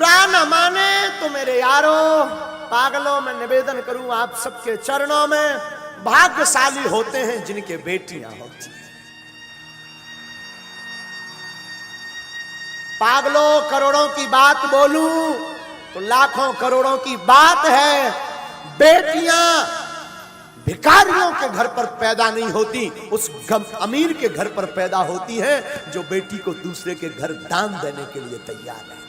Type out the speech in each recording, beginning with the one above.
बुरा न माने तो मेरे यारों, पागलों, में निवेदन करूं आप सबके चरणों में, भाग्यशाली होते हैं जिनके बेटियां होती हैं। पागलों, करोड़ों की बात बोलूं तो लाखों करोड़ों की बात है। बेटियां भिखारियों के घर पर पैदा नहीं होती, उस अमीर के घर पर पैदा होती हैं जो बेटी को दूसरे के घर दान देने के लिए तैयार रहता है।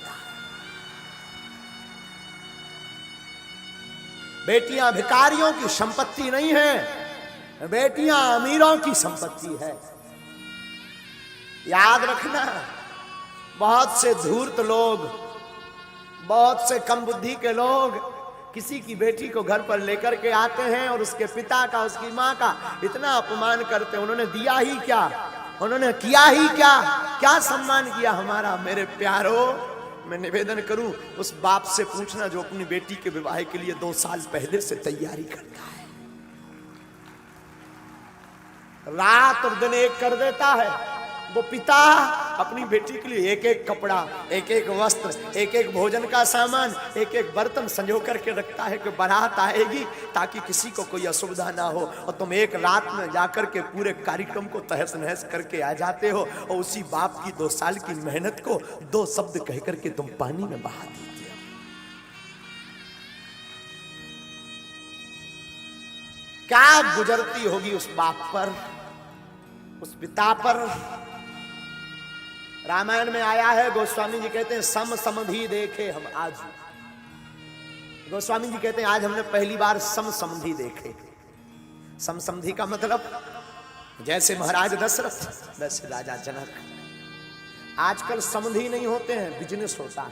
बेटियां भिखारियों की संपत्ति नहीं है, बेटियां अमीरों की संपत्ति है। याद रखना, बहुत से धूर्त लोग, बहुत से कम बुद्धि के लोग किसी की बेटी को घर पर लेकर के आते हैं और उसके पिता का, उसकी माँ का इतना अपमान करते हैं। उन्होंने दिया ही क्या, उन्होंने किया ही क्या, क्या सम्मान किया हमारा? मेरे प्यारो, मैं निवेदन करूं उस बाप से पूछना जो अपनी बेटी के विवाह के लिए 2 साल पहले से तैयारी करता है, रात और दिन एक कर देता है। वो पिता अपनी बेटी के लिए एक एक कपड़ा, एक एक वस्त्र, एक एक भोजन का सामान, एक एक बर्तन संजो करके रखता है कि बारात आएगी ताकि किसी को कोई असुविधा ना हो, और तुम एक रात में जाकर के पूरे कार्यक्रम को तहस नहस करके आ जाते हो, और उसी बाप की 2 साल की मेहनत को 2 शब्द कह करके तुम पानी में बहा देते हो। क्या गुजरती होगी उस बाप पर, उस पिता पर। रामायण में आया है, गोस्वामी जी कहते हैं सम समधि देखे हम आज। गोस्वामी जी कहते हैं आज हमने पहली बार सम समधि देखे। सम समधि का मतलब जैसे महाराज दशरथ वैसे राजा जनक। आजकल समधि नहीं होते हैं, बिजनेस होता है।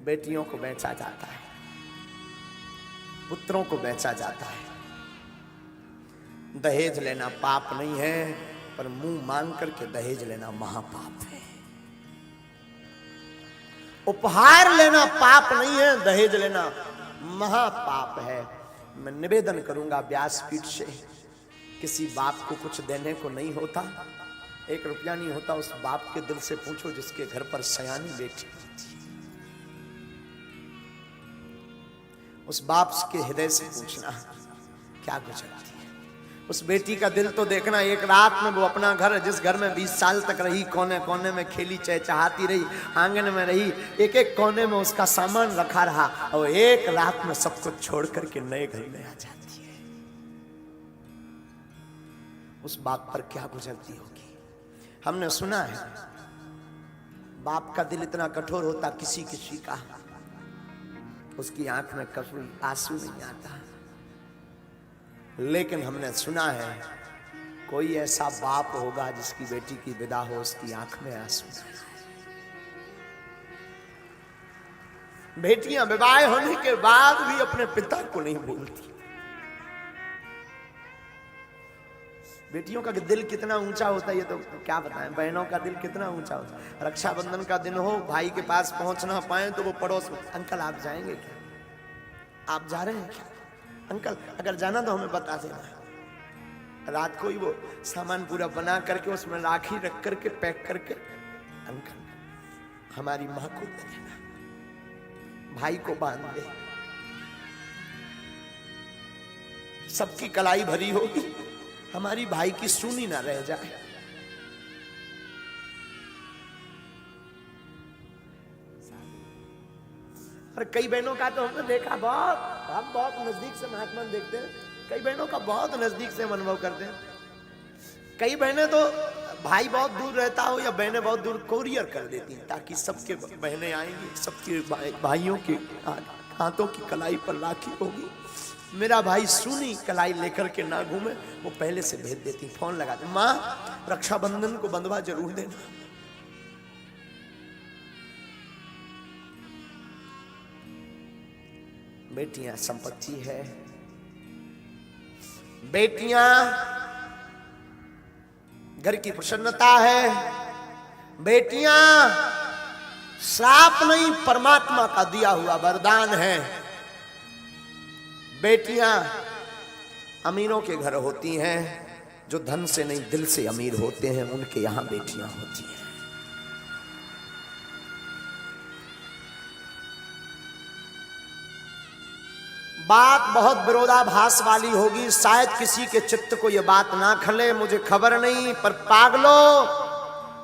बेटियों को बेचा जाता है, पुत्रों को बेचा जाता है। दहेज लेना पाप नहीं है, पर मुंह मांग करके दहेज लेना महापाप है। उपहार लेना पाप नहीं है, दहेज लेना महापाप है। मैं निवेदन करूंगा व्यासपीठ से, किसी बाप को कुछ देने को नहीं होता, 1 रुपया नहीं होता, उस बाप के दिल से पूछो जिसके घर पर सयानी बेटी होती है। उस बाप के हृदय से पूछना क्या गुजरती है। उस बेटी का दिल तो देखना, एक रात में वो अपना घर, जिस घर में 20 साल तक रही, कोने कोने में खेली चहचहाती रही, आंगन में रही, एक एक कोने में उसका सामान रखा रहा, और एक रात में सब कुछ छोड़ करके नए घर में आ जाती है। उस बाप पर क्या गुजरती होगी। हमने सुना है बाप का दिल इतना कठोर होता, किसी किसी का उसकी आंख में कभी आंसू नहीं आता, लेकिन हमने सुना है कोई ऐसा बाप होगा जिसकी बेटी की विदा हो, उसकी आंख में आंसू। बेटियां विवाह होने के बाद भी अपने पिता को नहीं भूलती। बेटियों का दिल कितना ऊंचा होता है ये तो क्या बताएं। बहनों का दिल कितना ऊंचा होता है। रक्षाबंधन का दिन हो, भाई के पास पहुंच ना पाए तो वो पड़ोस में, अंकल आप जाएंगे क्या, आप जा रहे हैं क्या, अंकल अगर जाना तो हमें बता देना। रात को ही वो सामान पूरा बना करके उसमें राखी रख करके पैक करके, अंकल हमारी माँ को दे देना, भाई को बांध दे। सबकी कलाई भरी होगी, हमारी भाई की सुनी ना रह जाए। और कई बहनों का तो हमने देखा, हम बहुत नजदीक से महात्मा देखते हैं, कई बहनों का बहुत नजदीक से हम अनुभव करते हैं। कई बहनें तो भाई बहुत दूर रहता हो या बहनें बहुत दूर, कोरियर कर देती हैं ताकि सबके बहनें आएंगी, सबके भाइयों के हाथों की कलाई पर राखी होगी, मेरा भाई सुनी कलाई लेकर के ना घूमे, वो पहले से भेज देती, फोन लगाते, माँ रक्षाबंधन को बंधवा जरूर देना। बेटियां संपत्ति है, बेटियां घर की प्रसन्नता है, बेटियां श्राप नहीं परमात्मा का दिया हुआ वरदान है। बेटियां अमीरों के घर होती हैं, जो धन से नहीं दिल से अमीर होते हैं उनके यहां बेटियां होती हैं। बात बहुत विरोधाभास वाली होगी, शायद किसी के चित्त को यह बात ना खले, मुझे खबर नहीं, पर पागलों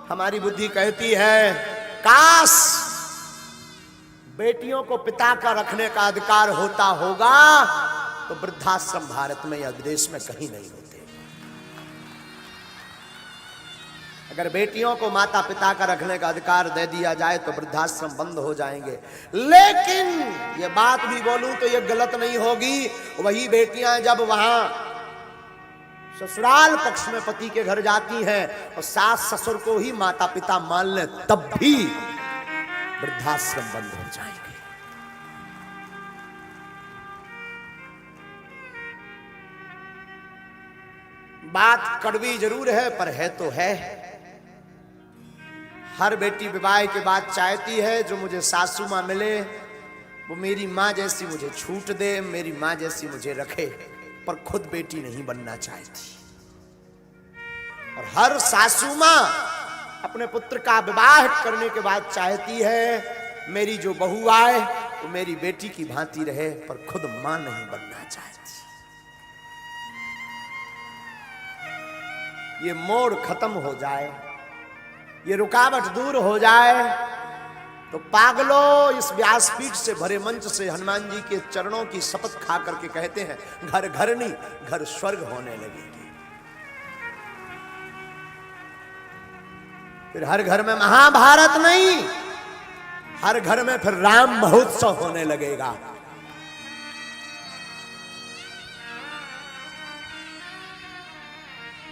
हमारी बुद्धि कहती है काश बेटियों को पिता का रखने का अधिकार होता होगा तो वृद्धाश्रम भारत में या विदेश में कहीं नहीं होते। अगर बेटियों को माता पिता का रखने का अधिकार दे दिया जाए तो वृद्धाश्रम बंद हो जाएंगे। लेकिन ये बात भी बोलूं तो ये गलत नहीं होगी, वही बेटियां जब वहां ससुराल पक्ष में पति के घर जाती हैं और सास ससुर को ही माता पिता मान ले तब भी वृद्धाश्रम बंद हो जाएंगे। बात कड़वी जरूर है पर है तो है। हर बेटी विवाह के बाद चाहती है जो मुझे सासू मां मिले वो मेरी मां जैसी मुझे छूट दे, मेरी मां जैसी मुझे रखे, पर खुद बेटी नहीं बनना चाहती। और हर सासू मां अपने पुत्र का विवाह करने के बाद चाहती है मेरी जो बहू आए वो मेरी बेटी की भांति रहे, पर खुद मां नहीं बनना चाहती। ये मोड़ खत्म हो जाए, ये रुकावट दूर हो जाए तो पागलों इस व्यासपीठ से भरे मंच से हनुमान जी के चरणों की शपथ खा करके कहते हैं घर घर नहीं घर स्वर्ग होने लगेगी। फिर हर घर में महाभारत नहीं, हर घर में फिर राम महोत्सव होने लगेगा।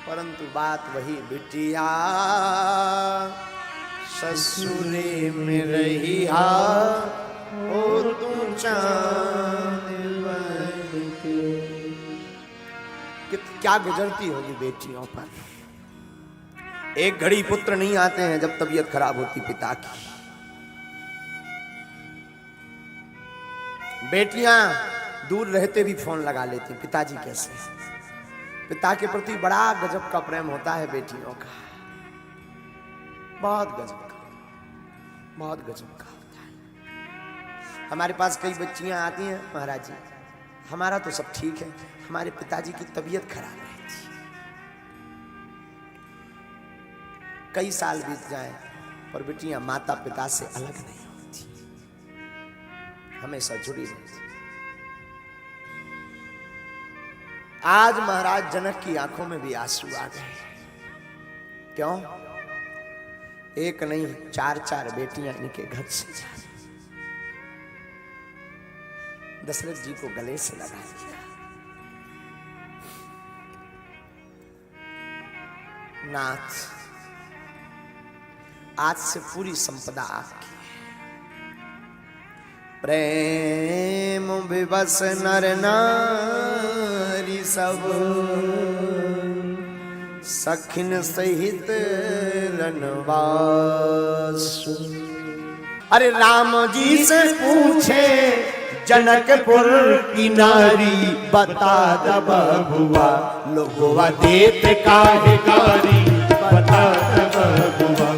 परंतु बात वही बिटिया ससुरे में रही ओ तू चांद बन के। क्या गुजरती होगी बेटियों पर। एक घड़ी पुत्र नहीं आते हैं जब तबीयत खराब होती पिता की। बेटियां दूर रहते भी फोन लगा लेती पिताजी कैसे। पिता के प्रति बड़ा गजब का प्रेम होता है बेटियों का, बहुत गजब का, बहुत गजब का होता है। हमारे पास कई बच्चियां आती हैं महाराज जी हमारा तो सब ठीक है, हमारे पिताजी की तबीयत खराब है। कई साल बीत जाए पर बेटियां माता पिता से अलग नहीं होती, हमेशा जुड़ी रहती। आज महाराज जनक की आंखों में भी आंसू आ गए। क्यों? एक नहीं 4-4 बेटियां इनके घर से जा रही। दशरथ जी को गले से लगा लिया। नाथ आज से पूरी संपदा आपकी। प्रेम विवश नर नारी सब सखिन सहित रनवास। अरे राम जी से पूछे जनकपुर की नारी बता द बबुआ लोगवा देत काहे गारी। बता द बबुआ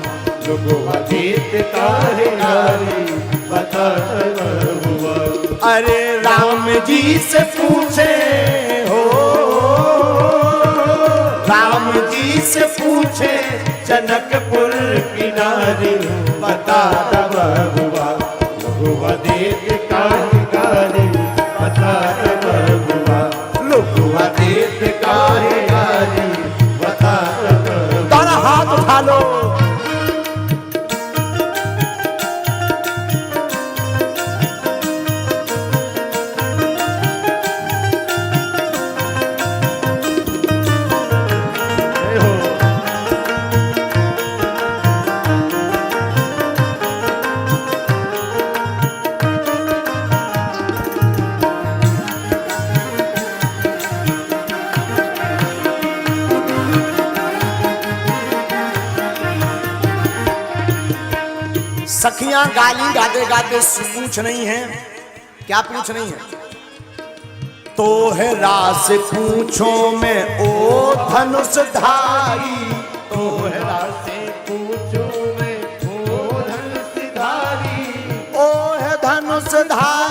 लोगवा देत काहे गारी। बता द बबुआ। अरे राम जी से पूछे हो राम जी से पूछे जनकपुर की नारी बता द बबुआ लोगवा देत काहे गारी। बता द बबुआ लोगवा देत काहे गारी। बता द। दोनों हाथ उठा लो। सखियां गाली गाते गाते पूछ रही हैं। क्या पूछ रही हैं? तो है रास पूछो में ओ धनुषधारी। तो है रास पूछो में ओ धनुषधारी। ओ है धनुषधारी